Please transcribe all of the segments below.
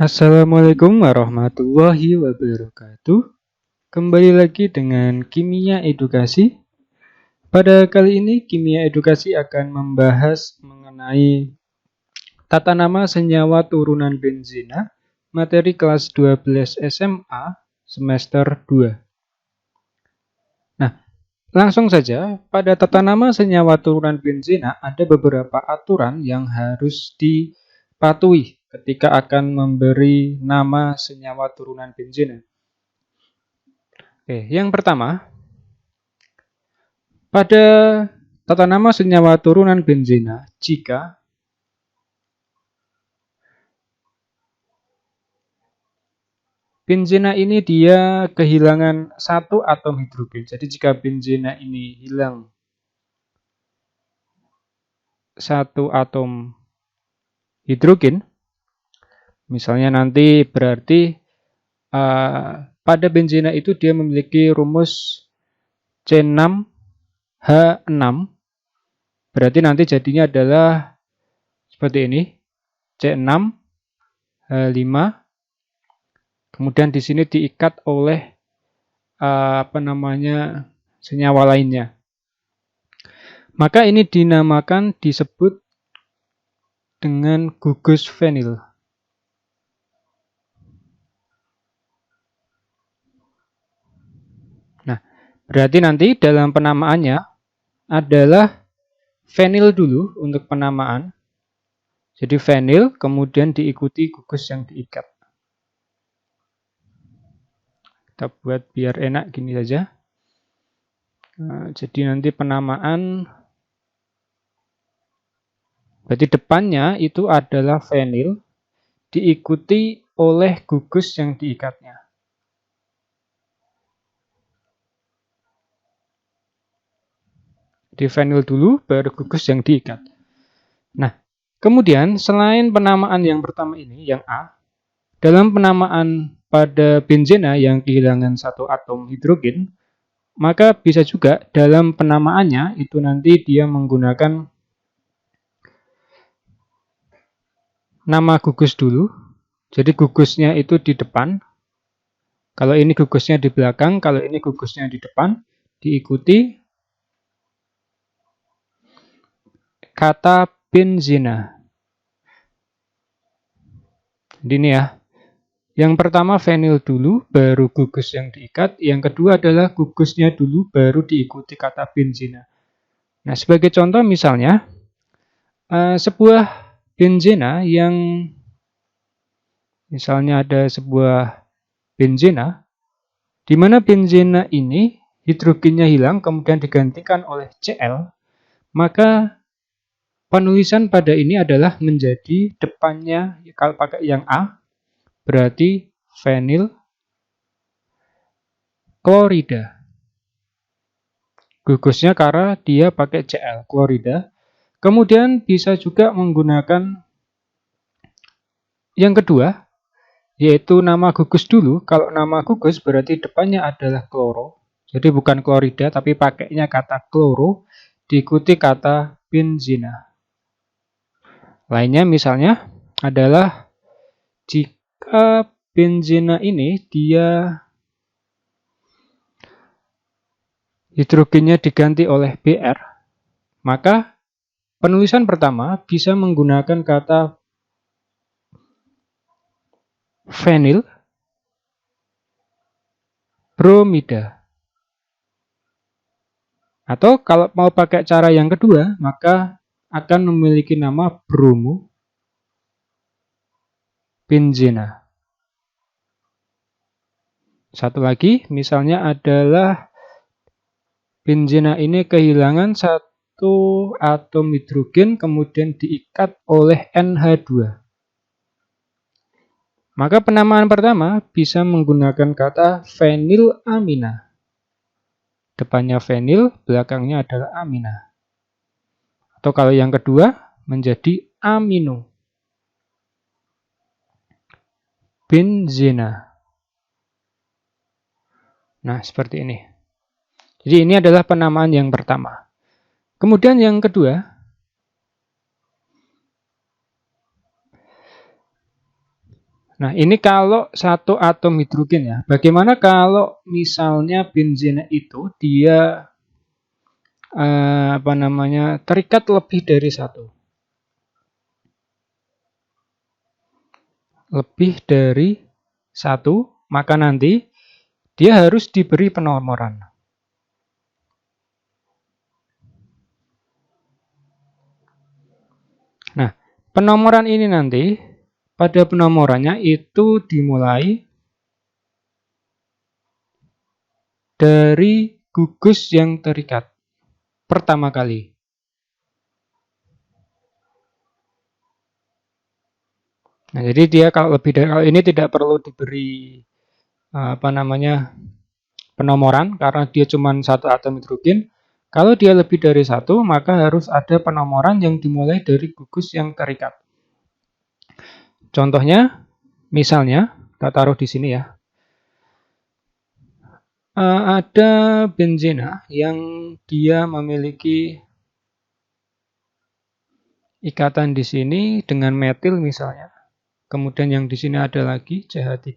Assalamualaikum warahmatullahi wabarakatuh. Kembali lagi dengan Kimia Edukasi. Pada kali ini Kimia Edukasi akan membahas mengenai tata nama senyawa turunan benzena, materi kelas 12 SMA semester 2. Nah, langsung saja, pada tata nama senyawa turunan benzena ada beberapa aturan yang harus dipatuhi ketika akan memberi nama senyawa turunan benzena. Oke, yang pertama, pada tata nama senyawa turunan benzena, jika benzena ini dia kehilangan satu atom hidrogen. Jadi jika benzena ini hilang satu atom hidrogen, misalnya nanti berarti pada benzena itu dia memiliki rumus C6H6. Berarti nanti jadinya adalah seperti ini. C6H5. Kemudian di sini diikat oleh senyawa lainnya. Maka ini disebut dengan gugus fenil. Berarti nanti dalam penamaannya adalah fenil dulu untuk penamaan. Jadi fenil kemudian diikuti gugus yang diikat. Kita buat biar enak gini saja. Jadi nanti penamaan, berarti depannya itu adalah fenil diikuti oleh gugus yang diikatnya. Di fenil dulu, baru gugus yang diikat. Nah, kemudian selain penamaan yang pertama ini, yang A, dalam penamaan pada benzena yang kehilangan satu atom hidrogen, maka bisa juga dalam penamaannya itu nanti dia menggunakan nama gugus dulu. Jadi gugusnya itu di depan. Kalau ini gugusnya di belakang, kalau ini gugusnya di depan, diikuti kata benzena. Jadi ini ya. Yang pertama fenil dulu, baru gugus yang diikat. Yang kedua adalah gugusnya dulu, baru diikuti kata benzena. Nah, sebagai contoh misalnya, sebuah benzena yang misalnya ada sebuah benzena, di mana benzena ini hidrogennya hilang, kemudian digantikan oleh Cl, maka penulisan pada ini adalah menjadi depannya, kalau pakai yang A, berarti fenil klorida. Gugusnya karena dia pakai Cl, klorida. Kemudian bisa juga menggunakan yang kedua, yaitu nama gugus dulu. Kalau nama gugus berarti depannya adalah kloro. Jadi bukan klorida, tapi pakainya kata kloro, diikuti kata benzena. Lainnya misalnya adalah jika benzena ini dia hidrogennya diganti oleh Br, maka penulisan pertama bisa menggunakan kata fenil bromida. Atau kalau mau pakai cara yang kedua, maka akan memiliki nama bromo benzena. Satu lagi, misalnya adalah benzena ini kehilangan satu atom hidrogen kemudian diikat oleh NH2. Maka penamaan pertama bisa menggunakan kata fenilamina. Depannya fenil, belakangnya adalah amina. Atau kalau yang kedua menjadi amino benzena. Nah, seperti ini. Jadi ini adalah penamaan yang pertama. Kemudian yang kedua, nah ini kalau satu atom hidrogen ya. Bagaimana kalau misalnya benzena itu dia terikat lebih dari satu? Lebih dari satu, maka nanti dia harus diberi penomoran. Nah, penomoran ini nanti pada penomorannya itu dimulai dari gugus yang terikat pertama kali. Nah, jadi dia kalau lebih dari kalau ini tidak perlu diberi penomoran karena dia cuma satu atom hidrogen. Kalau dia lebih dari satu, maka harus ada penomoran yang dimulai dari gugus yang terikat. Contohnya, misalnya, kita taruh di sini ya. Ada benzena yang dia memiliki ikatan di sini dengan metil misalnya. Kemudian yang di sini ada lagi CH3.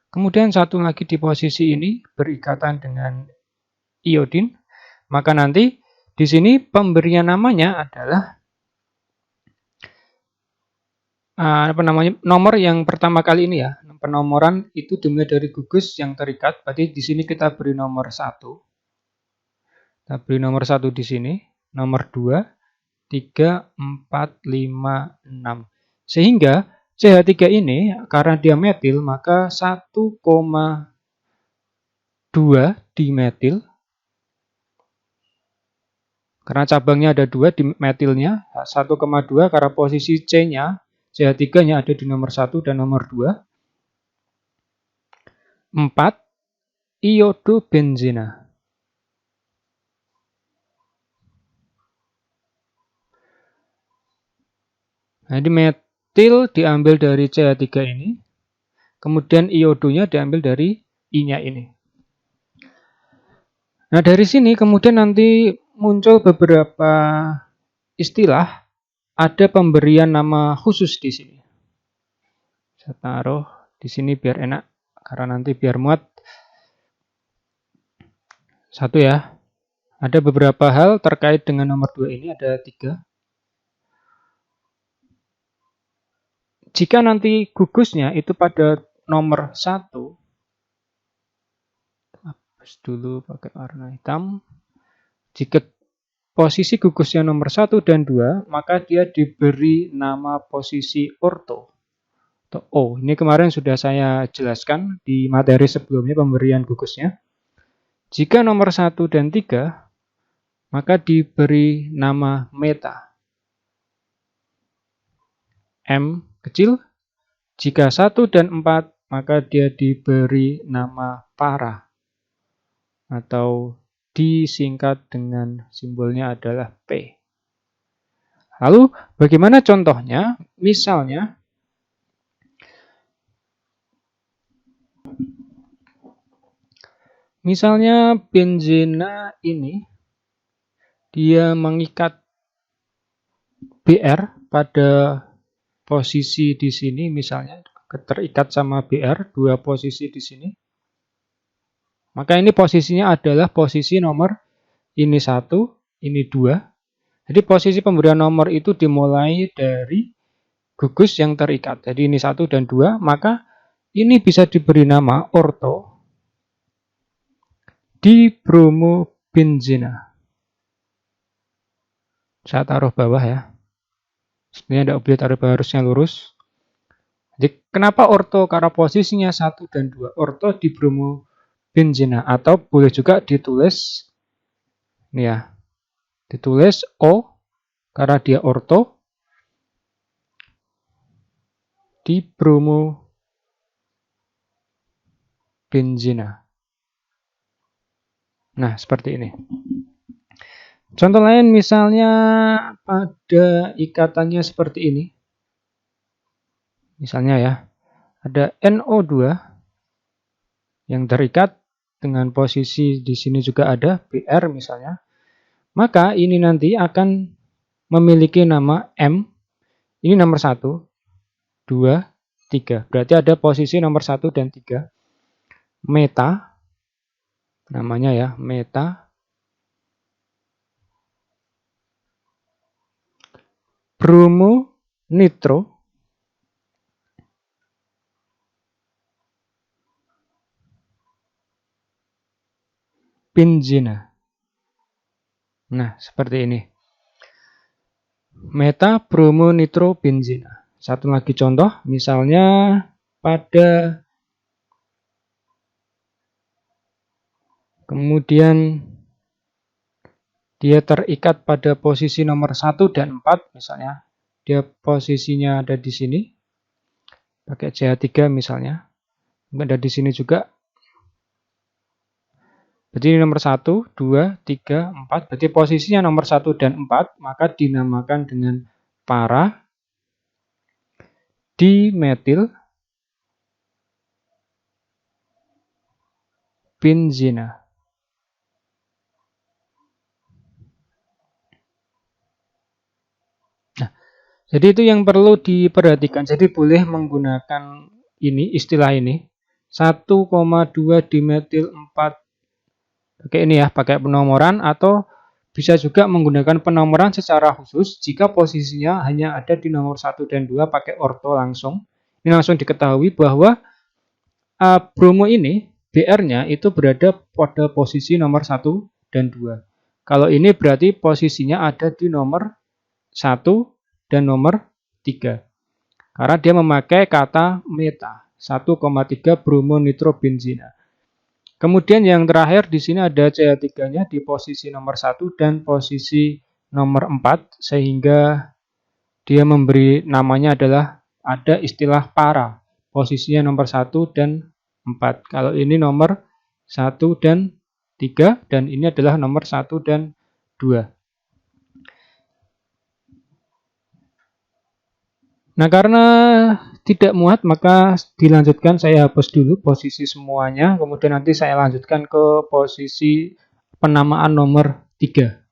Kemudian satu lagi di posisi ini berikatan dengan iodin. Maka nanti di sini pemberian namanya adalah nomor yang pertama kali ini ya. Penomoran itu dimulai dari gugus yang terikat. Berarti di sini kita beri nomor 1. Kita beri nomor 1 di sini, nomor 2, 3, 4, 5, 6. Sehingga CH3 ini karena dia metil maka 1,2 dimetil. Karena cabangnya ada 2 di metilnya, 1,2 karena posisi C-nya, CH3-nya ada di nomor 1 dan nomor 2. 4. Iodobenzena. Nah, ini metil diambil dari CH3 ini, kemudian iodonya diambil dari I-nya ini. Nah, dari sini kemudian nanti muncul beberapa istilah, ada pemberian nama khusus di sini. Saya taruh di sini biar enak, karena nanti biar muat. Satu ya, ada beberapa hal terkait dengan nomor 2 ini, ada 3. Jika nanti gugusnya itu pada nomor 1, hapus dulu pakai warna hitam. Jika posisi gugusnya nomor 1 dan 2, maka dia diberi nama posisi orto. Atau O. Ini kemarin sudah saya jelaskan di materi sebelumnya pemberian gugusnya. Jika nomor 1 dan 3, maka diberi nama meta. M kecil. Jika 1 dan 4, maka dia diberi nama para. Atau disingkat dengan simbolnya adalah P. Lalu bagaimana contohnya? Misalnya benzena ini dia mengikat Br pada posisi di sini, misalnya terikat sama Br, 2 posisi di sini. Maka ini posisinya adalah posisi nomor ini 1, ini 2. Jadi posisi pemberian nomor itu dimulai dari gugus yang terikat. Jadi ini 1 dan 2, maka ini bisa diberi nama orto dibromobenzena. Saya taruh bawah ya. Sebenarnya tidak boleh taruh bawah, harusnya lurus. Jadi kenapa orto? Karena posisinya 1 dan 2. Orto dibromobenzena, atau boleh juga ditulis ini ya. Ditulis O karena dia orto dibromobenzena. Nah, seperti ini. Contoh lain misalnya pada ikatannya seperti ini. Misalnya ya, ada NO2 yang terikat dengan posisi di sini juga ada BR misalnya, maka ini nanti akan memiliki nama M. Ini nomor 1, 2, 3. Berarti ada posisi nomor 1 dan 3. Meta, namanya ya, meta. Bromo nitro. Benzina. Nah, seperti ini. Meta bromo nitro benzina. Satu lagi contoh, misalnya pada kemudian dia terikat pada posisi nomor 1 dan 4, misalnya dia posisinya ada di sini. Pakai CH3 misalnya. Ada di sini juga. Berarti ini nomor 1, 2, 3, 4. Berarti posisinya nomor 1 dan 4, maka dinamakan dengan para dimetil benzina. Nah, jadi itu yang perlu diperhatikan. Jadi boleh menggunakan ini, istilah ini. 1,2 dimetil 4. Pakai ini ya, pakai penomoran, atau bisa juga menggunakan penomoran secara khusus jika posisinya hanya ada di nomor 1 dan 2 pakai orto langsung. Ini langsung diketahui bahwa bromo ini BR-nya itu berada pada posisi nomor 1 dan 2. Kalau ini berarti posisinya ada di nomor 1 dan nomor 3. Karena dia memakai kata meta, 1,3 bromo nitrobenzina. Kemudian yang terakhir di sini ada CH3-nya di posisi nomor 1 dan posisi nomor 4, sehingga dia memberi namanya adalah ada istilah para. Posisinya nomor 1 dan 4. Kalau ini nomor 1 dan 3, dan ini adalah nomor 1 dan 2. Nah, karena tidak muat, maka dilanjutkan, saya hapus dulu posisi semuanya, kemudian nanti saya lanjutkan ke posisi penamaan nomor 3.